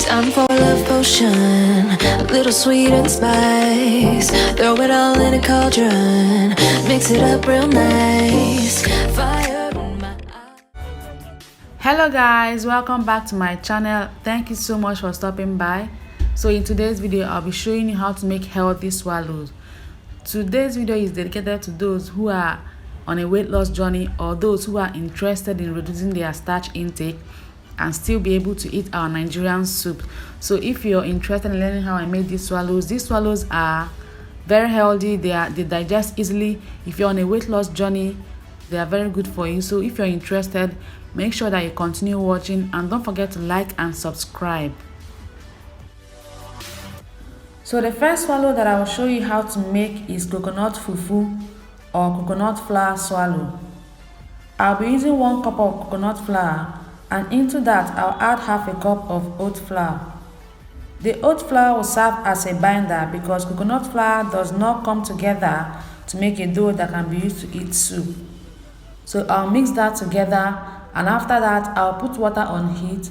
Time for a love potion, a little sweet and spice. Throw it all in a cauldron, mix it up real nice. Fire in my eyes. Hello guys, welcome back to my channel. Thank you so much for stopping by. So in today's video, I'll be showing you how to make healthy swallows. Today's video is dedicated to those who are on a weight loss journey or those who are interested in reducing their starch intake and still be able to eat our Nigerian soup. So if you're interested in learning how I made these swallows are very healthy. They digest easily. If you're on a weight loss journey, they are very good for you. So if you're interested, make sure that you continue watching and don't forget to like and subscribe. So the first swallow that I will show you how to make is coconut fufu or coconut flour swallow. I'll be using 1 cup of coconut flour, and into that I'll add half a cup of oat flour. The oat flour will serve as a binder because coconut flour does not come together to make a dough that can be used to eat soup. So I'll mix that together, and after that I'll put water on heat.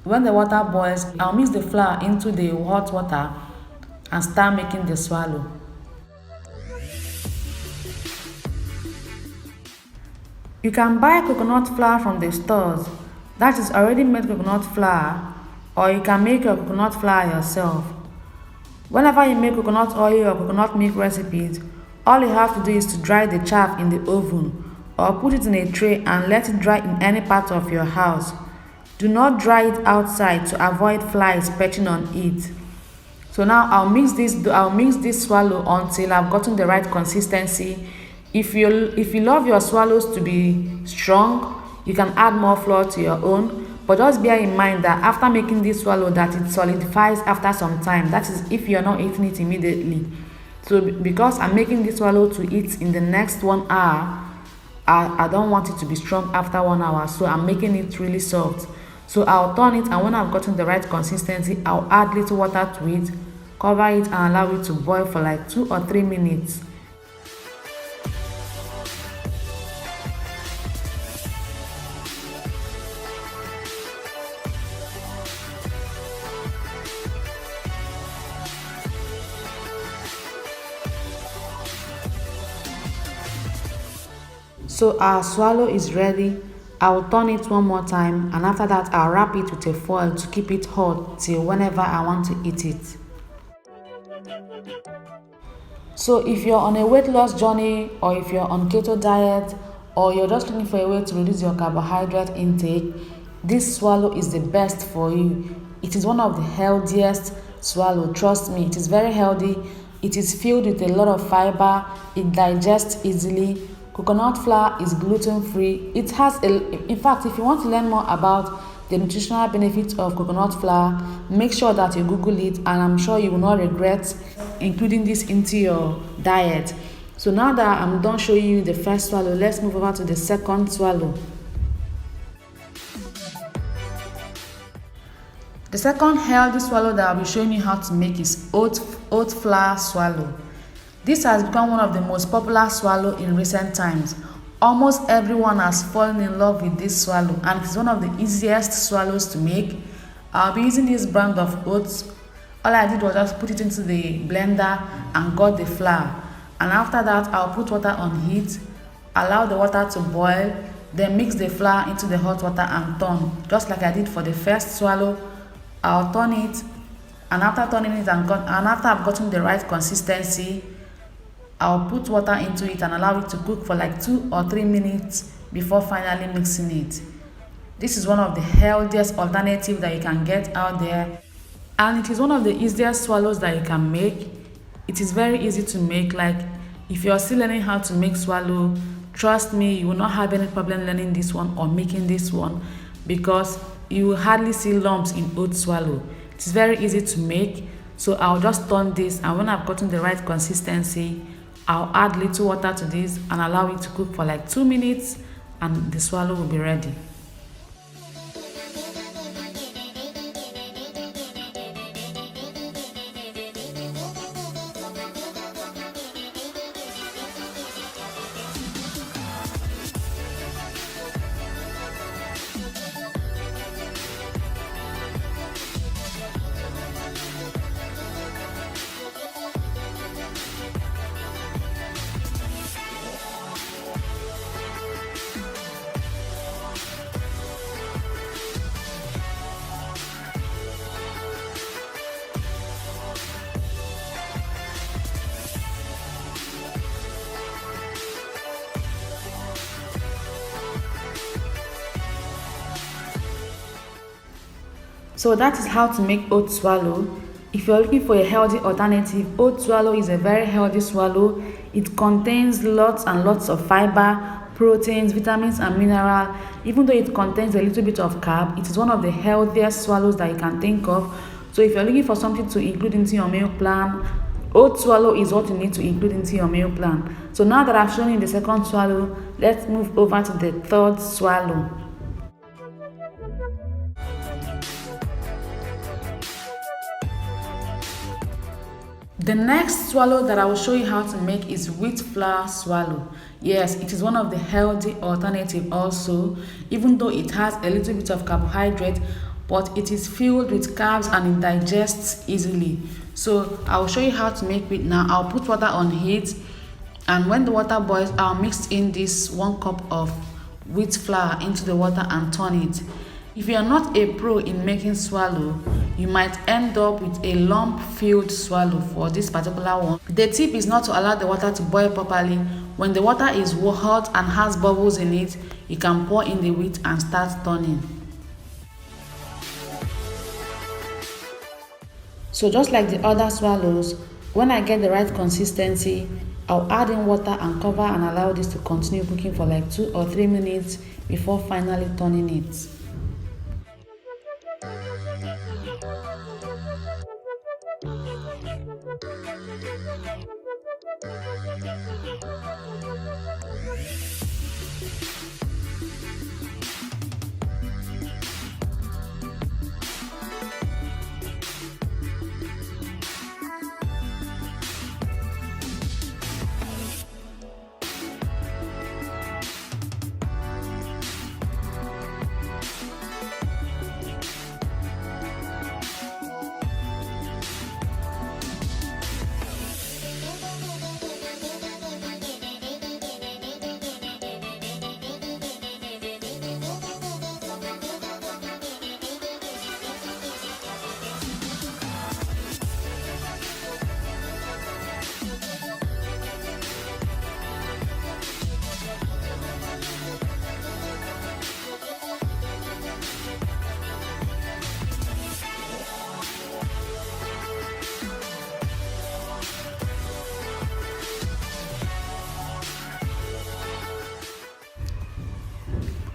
When the water boils, I'll mix the flour into the hot water and start making the swallow. You can buy coconut flour from the stores. That is already made coconut flour, or you can make your coconut flour yourself. Whenever you make coconut oil or coconut milk recipes, all you have to do is to dry the chaff in the oven or put it in a tray and let it dry in any part of your house. Do not dry it outside to avoid flies perching on it. So now I'll mix this swallow until I've gotten the right consistency. If you love your swallows to be strong, you can add more flour to your own, but just bear in mind that after making this swallow that it solidifies after some time. That is if you're not eating it immediately. So because I'm making this swallow to eat in the next 1 hour, I don't want it to be strong after 1 hour, so I'm making it really soft. So I'll turn it, and when I've gotten the right consistency, I'll add little water to it, cover it and allow it to boil for like 2 or 3 minutes. So our swallow is ready. I will turn it 1 more time, and after that I'll wrap it with a foil to keep it hot till whenever I want to eat it. So if you're on a weight loss journey, or if you're on keto diet, or you're just looking for a way to reduce your carbohydrate intake, this swallow is the best for you. It is one of the healthiest swallow. Trust me, it is very healthy. It is filled with a lot of fiber. It digests easily. Coconut flour is gluten-free. It has in fact, if you want to learn more about the nutritional benefits of coconut flour, make sure that you Google it, and I'm sure you will not regret including this into your diet. So now that I'm done showing you the first swallow, let's move over to the second swallow. The second healthy swallow that I'll be showing you how to make is oat flour swallow. This has become one of the most popular swallow in recent times. Almost everyone has fallen in love with this swallow, and it's one of the easiest swallows to make. I'll be using this brand of oats. All I did was just put it into the blender and got the flour. And after that, I'll put water on heat, allow the water to boil, then mix the flour into the hot water and turn. Just like I did for the first swallow, I'll turn it, and after turning it and after I've gotten the right consistency, I'll put water into it and allow it to cook for like 2 or 3 minutes before finally mixing it. This is one of the healthiest alternatives that you can get out there, and it is one of the easiest swallows that you can make. It is very easy to make. Like, if you're still learning how to make swallow, trust me, you will not have any problem learning this one or making this one, because you will hardly see lumps in oat swallow. It is very easy to make. So I'll just turn this, and when I've gotten the right consistency, I'll add little water to this and allow it to cook for like 2 minutes, and the swallow will be ready. So that is how to make oat swallow. If you're looking for a healthy alternative, oat swallow is a very healthy swallow. It contains lots and lots of fiber, proteins, vitamins and mineral. Even though it contains a little bit of carb, it is one of the healthiest swallows that you can think of. So if you're looking for something to include into your meal plan, oat swallow is what you need to include into your meal plan. So now that I've shown you the second swallow, let's move over to the third swallow. The next swallow that I will show you how to make is wheat flour swallow. Yes, it is one of the healthy alternative also, even though it has a little bit of carbohydrate, but it is filled with carbs and it digests easily. So I will show you how to make it now. I'll put water on heat, and when the water boils, I'll mix in this 1 cup of wheat flour into the water and turn it. If you are not a pro in making swallow, you might end up with a lump-filled swallow for this particular one. The tip is not to allow the water to boil properly. When the water is hot and has bubbles in it, you can pour in the wheat and start turning. So just like the other swallows, when I get the right consistency, I'll add in water and cover and allow this to continue cooking for like 2 or 3 minutes before finally turning it.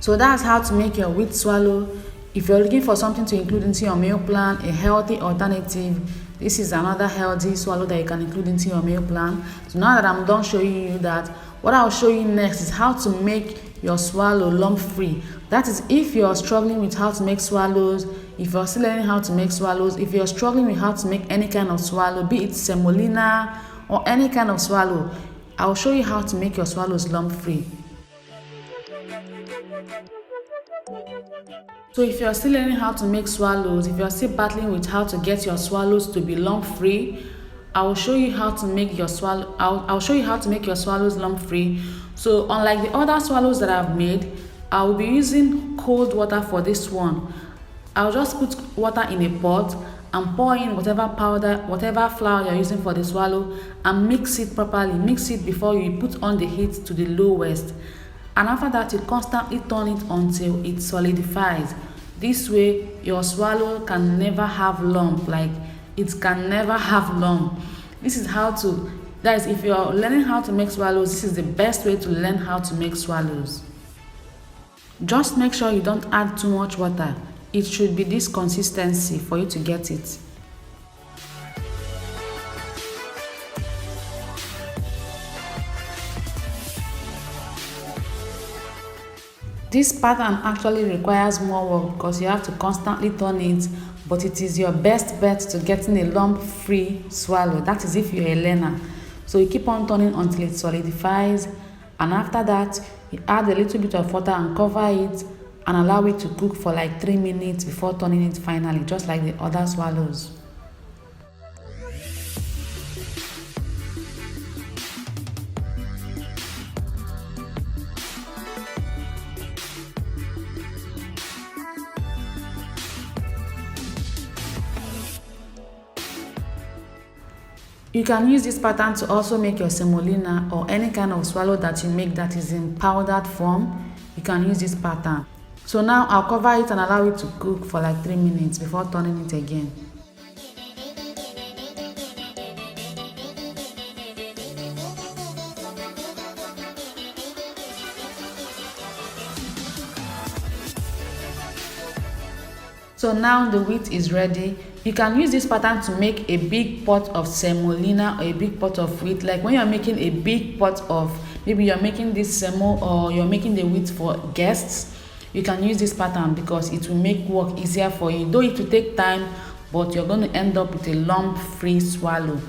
So that's how to make your wheat swallow. If you're looking for something to include into your meal plan, a healthy alternative, this is another healthy swallow that you can include into your meal plan. So now that I'm done showing you that, what I'll show you next is how to make your swallow lump free. That is, if you're struggling with how to make swallows, if you're still learning how to make swallows, if you're struggling with how to make any kind of swallow, be it semolina or any kind of swallow, I'll show you how to make your swallows lump free. So if you're still learning how to make swallows, if you're still battling with how to get your swallows to be lump free, I will show you how to make your swallow. I'll show you how to make your swallows lump free. So unlike the other swallows that I've made, I will be using cold water for this one. I'll just put water in a pot and pour in whatever powder, whatever flour you're using for the swallow, and mix it properly. Mix it before you put on the heat to the lowest. And after that, you constantly turn it until it solidifies. This way, your swallow can never have lump, like it can never have lump. This is how to, guys, if you're learning how to make swallows, this is the best way to learn how to make swallows. Just make sure you don't add too much water. It should be this consistency for you to get it. This pattern actually requires more work because you have to constantly turn it, but it is your best bet to getting a lump-free swallow. That is if you're a learner. So you keep on turning until it solidifies, and after that, you add a little bit of water and cover it and allow it to cook for like 3 minutes before turning it finally, just like the other swallows. You can use this pattern to also make your semolina or any kind of swallow that you make that is in powdered form. You can use this pattern. So now I'll cover it and allow it to cook for like 3 minutes before turning it again. So now the wheat is ready. You can use this pattern to make a big pot of semolina or a big pot of wheat. Like when you're making a big pot of, maybe you're making this semo or you're making the wheat for guests, you can use this pattern because it will make work easier for you. Though it will take time, but you're going to end up with a lump-free swallow.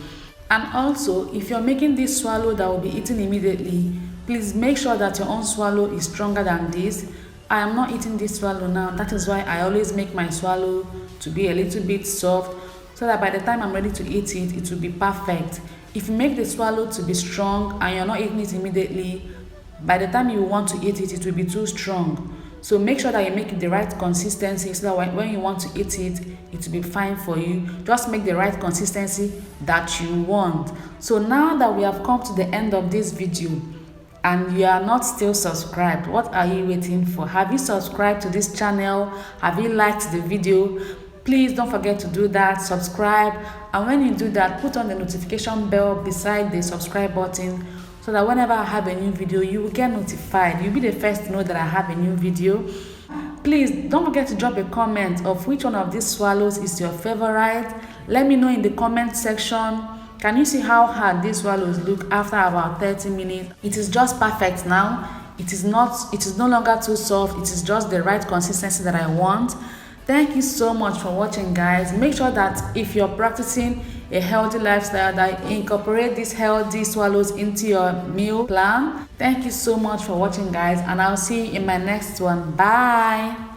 And also, if you're making this swallow that will be eaten immediately, please make sure that your own swallow is stronger than this. I am not eating this swallow now. That is why I always make my swallow to be a little bit soft, so that by the time I'm ready to eat it, it will be perfect. If you make the swallow to be strong and you're not eating it immediately, by the time you want to eat it, it will be too strong. So make sure that you make it the right consistency so that when you want to eat it, it will be fine for you. Just make the right consistency that you want. So now that we have come to the end of this video, and you are not still subscribed, what are you waiting for? Have you subscribed to this channel? Have you liked the video? Please don't forget to do that. Subscribe, and when you do that, put on the notification bell beside the subscribe button so that whenever I have a new video, you will get notified. You'll be the first to know that I have a new video. Please don't forget to drop a comment of which one of these swallows is your favorite. Let me know in the comment section. Can you see how hard these swallows look after about 30 minutes? It is just perfect now. It is no longer too soft. It is just the right consistency that I want. Thank you so much for watching, guys. Make sure that if you're practicing a healthy lifestyle, that you incorporate these healthy swallows into your meal plan. Thank you so much for watching, guys, and I'll see you in my next one. Bye.